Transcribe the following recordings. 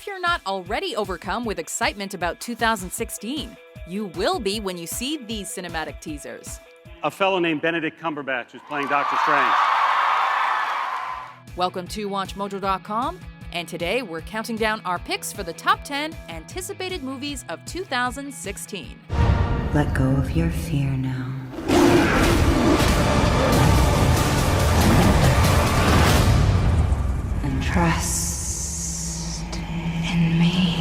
if you're not already overcome with excitement about 2016, you will be when you see these cinematic teasers. A fellow named Benedict Cumberbatch who's playing Doctor Strange. Welcome to WatchMojo.com, and today we're counting down our picks for the top 10 anticipated movies of 2016. Let go of your fear now. And trust in me.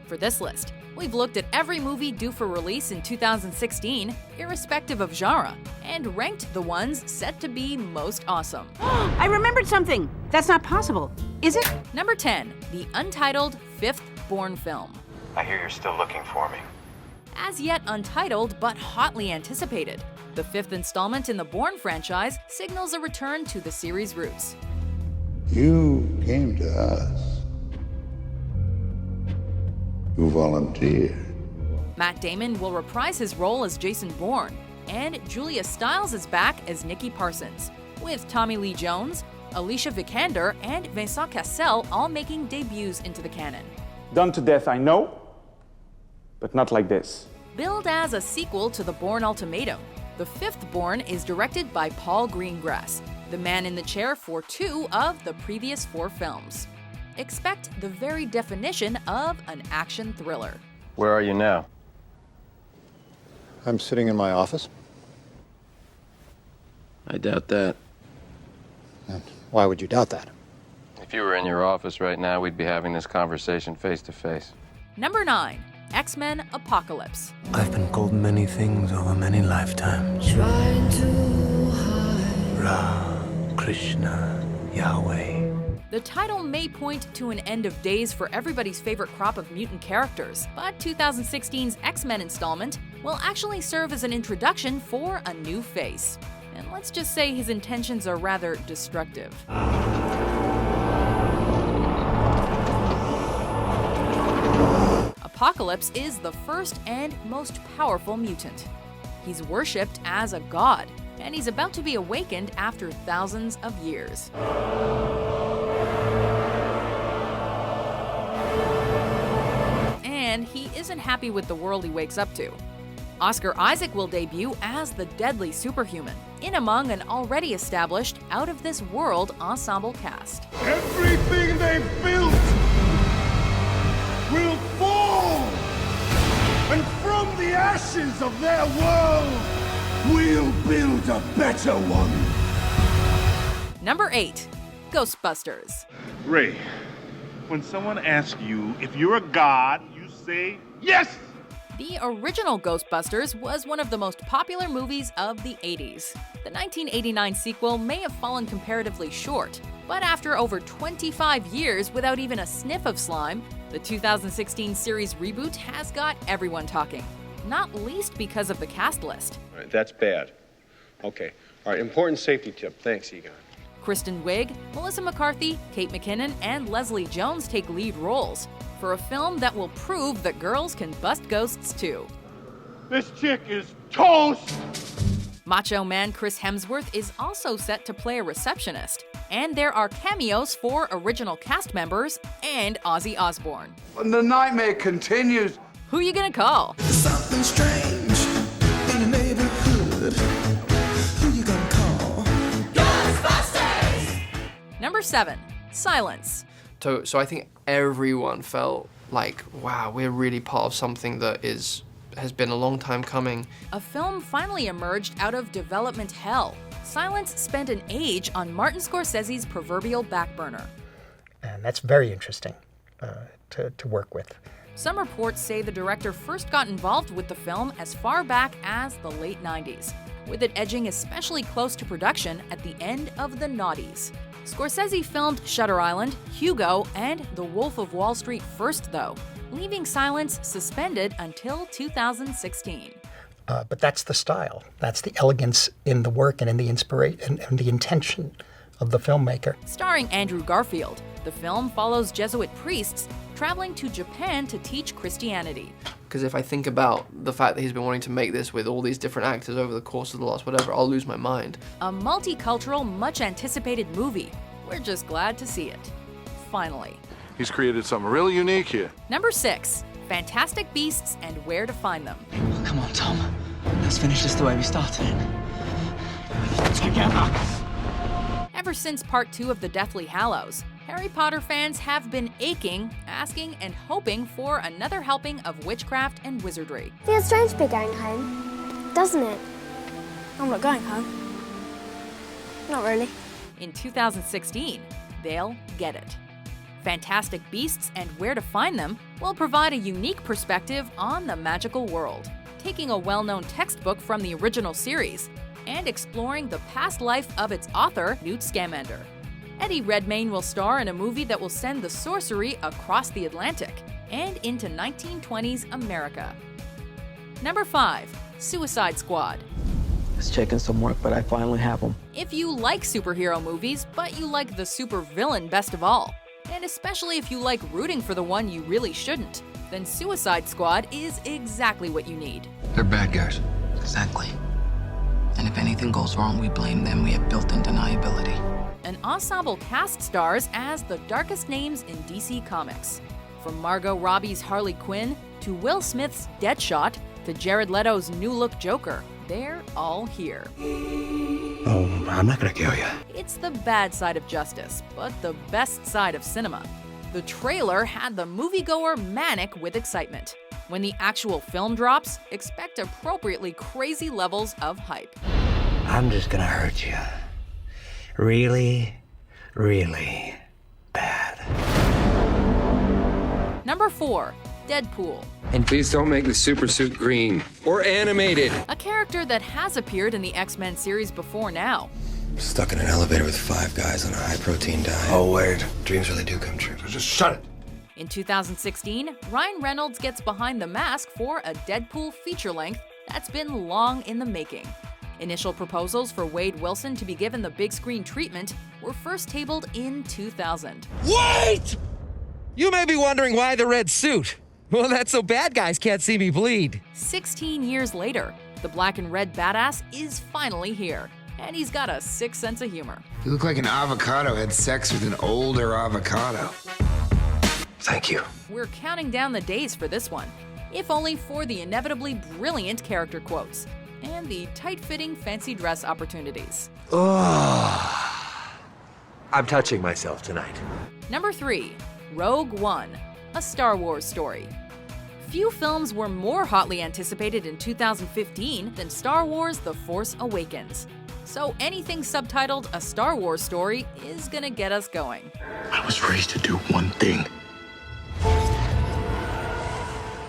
For this list, we've looked at every movie due for release in 2016, irrespective of genre, and ranked the ones set to be most awesome. I remembered something! That's not possible, is it? Number 10, the untitled fifth Bourne film. I hear you're still looking for me. As yet untitled, but hotly anticipated, the fifth installment in the Bourne franchise signals a return to the series' roots. You came to us. You volunteered. Matt Damon will reprise his role as Jason Bourne, and Julia Stiles is back as Nikki Parsons, with Tommy Lee Jones, Alicia Vikander, and Vincent Cassel all making debuts into the canon. Done to death, I know, but not like this. Billed as a sequel to The Bourne Ultimatum, the fifth Bourne is directed by Paul Greengrass, the man in the chair for 2 of the previous 4 films. Expect the very definition of an action thriller. Where are you now? I'm sitting in my office. I doubt that. And why would you doubt that? If you were in your office right now, we'd be having this conversation face to face. Number 9, XMen Apocalypse. I've been called many things over many lifetimes. Ra, Krishna, Yahweh. The title may point to an end of days for everybody's favorite crop of mutant characters, but 2016's X-Men installment will actually serve as an introduction for a new face. And let's just say his intentions are rather destructive. Apocalypse is the first and most powerful mutant. He's worshipped as a god, and he's about to be awakened after thousands of years. And he isn't happy with the world he wakes up to. Oscar Isaac will debut as the deadly superhuman, in among an already established, out-of-this-world ensemble cast. Everything they've built will fall! And from the ashes of their world, we'll build a better one! Number 8, Ghostbusters. Ray, when someone asks you if you're a god, you say yes! The original Ghostbusters was one of the most popular movies of the 80s. The 1989 sequel may have fallen comparatively short, but after over 25 years without even a sniff of slime, the 2016 series reboot has got everyone talking, not least because of the cast list. All right, that's bad. Okay. All right, important safety tip. Thanks, Egon. Kristen Wiig, Melissa McCarthy, Kate McKinnon, and Leslie Jones take lead roles for a film that will prove that girls can bust ghosts too. This chick is toast! Macho Man Chris Hemsworth is also set to play a receptionist, and there are cameos for original cast members and Ozzy Osbourne. And the nightmare continues. Who you gonna call? Something strange in the neighborhood. Who you gonna call? Ghostbusters! Number 7, Silence. So I think everyone felt like, wow, we're really part of something that has been a long time coming. A film finally emerged out of development hell. Silence spent an age on Martin Scorsese's proverbial back burner. And that's very interesting to work with. Some reports say the director first got involved with the film as far back as the late 90s, with it edging especially close to production at the end of the noughties. Scorsese filmed Shutter Island, Hugo, and The Wolf of Wall Street first, though, leaving Silence suspended until 2016. But that's the style. That's the elegance in the work and in the inspiration and the intention of the filmmaker. Starring Andrew Garfield, the film follows Jesuit priests traveling to Japan to teach Christianity. Because if I think about the fact that he's been wanting to make this with all these different actors over the course of the last whatever, I'll lose my mind. A multicultural, much-anticipated movie. We're just glad to see it. Finally. He's created something really unique here. Number 6. Fantastic Beasts and Where to Find Them. Come on, Tom. Let's finish this the way we started it. Together. Ever since Part 2 of the Deathly Hallows, Harry Potter fans have been aching, asking, and hoping for another helping of witchcraft and wizardry. Feels strange to be going home, doesn't it? I'm not going home. Not really. In 2016, they'll get it. Fantastic Beasts and Where to Find Them will provide a unique perspective on the magical world, taking a well-known textbook from the original series and exploring the past life of its author, Newt Scamander. Eddie Redmayne will star in a movie that will send the sorcery across the Atlantic and into 1920s America. Number 5. Suicide Squad. It's taking some work, but I finally have them. If you like superhero movies, but you like the supervillain best of all, and especially if you like rooting for the one you really shouldn't, then Suicide Squad is exactly what you need. They're bad guys. Exactly. And if anything goes wrong, we blame them. We have built-in deniability. An ensemble cast stars as the darkest names in DC Comics. From Margot Robbie's Harley Quinn, to Will Smith's Deadshot, to Jared Leto's new-look Joker, they're all here. Oh, I'm not gonna kill you. It's the bad side of justice, but the best side of cinema. The trailer had the moviegoer manic with excitement. When the actual film drops, expect appropriately crazy levels of hype. I'm just gonna hurt you. Really, really bad. Number 4. Deadpool. And please don't make the super suit green or animated. A character that has appeared in the X-Men series before now. Stuck in an elevator with 5 guys on a high-protein diet. Oh, weird. Dreams really do come true. Just shut it. In 2016, Ryan Reynolds gets behind the mask for a Deadpool feature-length that's been long in the making. Initial proposals for Wade Wilson to be given the big screen treatment were first tabled in 2000. Wait! You may be wondering why the red suit. Well, that's so bad guys can't see me bleed. 16 years later, the black and red badass is finally here, and he's got a sick sense of humor. You look like an avocado had sex with an older avocado. Thank you. We're counting down the days for this one, if only for the inevitably brilliant character quotes and the tight-fitting fancy dress opportunities. Oh, I'm touching myself tonight. Number 3. Rogue One, a Star Wars story. Few films were more hotly anticipated in 2015 than Star Wars The Force Awakens. So anything subtitled A Star Wars Story is gonna get us going. I was raised to do one thing.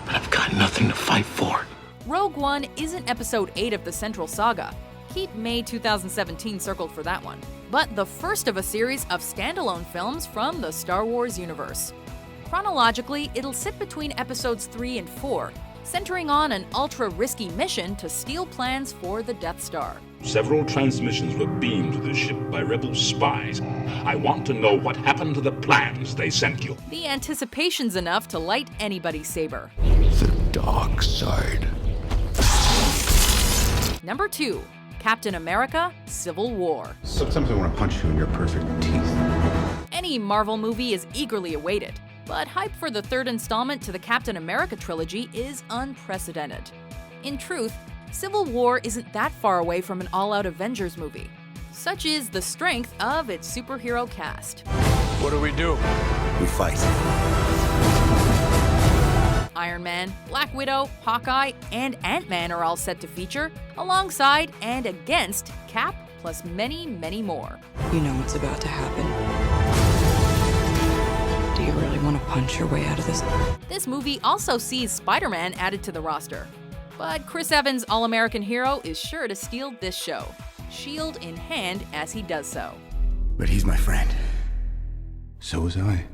But I've got nothing to fight for. Rogue One isn't Episode 8 of the Central Saga. Keep May 2017 circled for that one. But the first of a series of standalone films from the Star Wars universe. Chronologically, it'll sit between Episodes 3 and 4, centering on an ultra-risky mission to steal plans for the Death Star. Several transmissions were beamed to the ship by rebel spies. I want to know what happened to the plans they sent you. The anticipation's enough to light anybody's saber. The dark side. Number 2. Captain America: Civil War. Sometimes I want to punch you in your perfect teeth. Any Marvel movie is eagerly awaited, but hype for the third installment to the Captain America trilogy is unprecedented. In truth, Civil War isn't that far away from an all-out Avengers movie. Such is the strength of its superhero cast. What do? We fight. Iron Man, Black Widow, Hawkeye, and Ant-Man are all set to feature, alongside and against Cap, plus many, many more. You know what's about to happen. Do you really want to punch your way out of this? This movie also sees Spider-Man added to the roster. But Chris Evans' All-American hero is sure to steal this show, shield in hand as he does so. But he's my friend. So was I.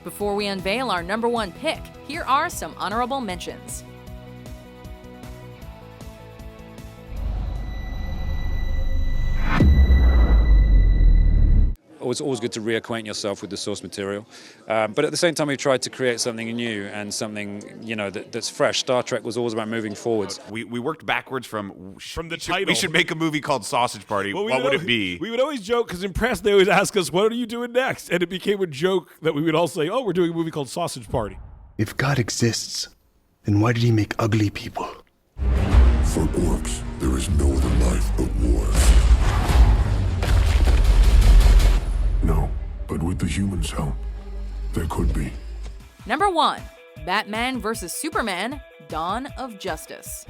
Before we unveil our number 1 pick, here are some honorable mentions. It's always good to reacquaint yourself with the source material. But at the same time, we tried to create something new and something, that's fresh. Star Trek was always about moving forwards. We worked backwards from the title. We should make a movie called Sausage Party. Well, what would it be? We would always joke, because in press they always ask us, what are you doing next? And it became a joke that we would all say, oh, we're doing a movie called Sausage Party. If God exists, then why did he make ugly people? For orcs, there is no other life but war. No, but with the humans' help, there could be. Number 1, Batman vs. Superman, Dawn of Justice.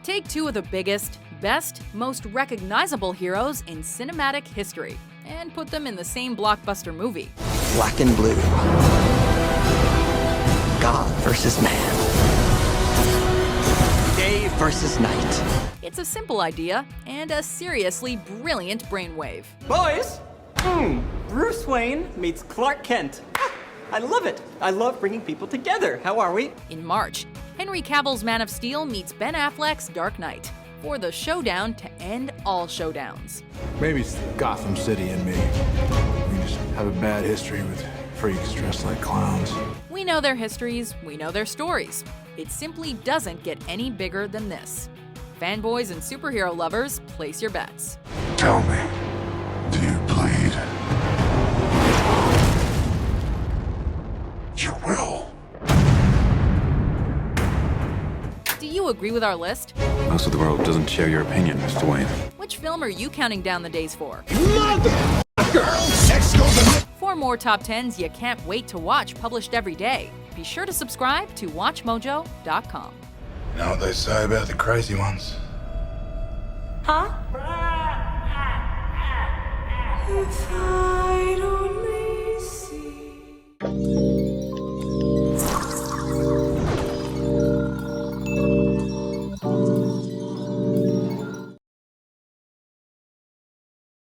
Take 2 of the biggest, best, most recognizable heroes in cinematic history and put them in the same blockbuster movie. Black and blue. God versus man. Day versus night. It's a simple idea and a seriously brilliant brainwave. Boys, Bruce Wayne meets Clark Kent. I love it. I love bringing people together. How are we? In March, Henry Cavill's Man of Steel meets Ben Affleck's Dark Knight for the showdown to end all showdowns. Maybe it's Gotham City and me. We just have a bad history with freaks dressed like clowns. We know their histories, we know their stories. It simply doesn't get any bigger than this. Fanboys and superhero lovers, place your bets. Tell me, do you bleed? You will. Do you agree with our list? Most of the world doesn't share your opinion, Mr. Wayne. Which film are you counting down the days for? Motherfucker! For more top 10s you can't wait to watch published every day, be sure to subscribe to WatchMojo.com. You know what they say about the crazy ones? Huh? It's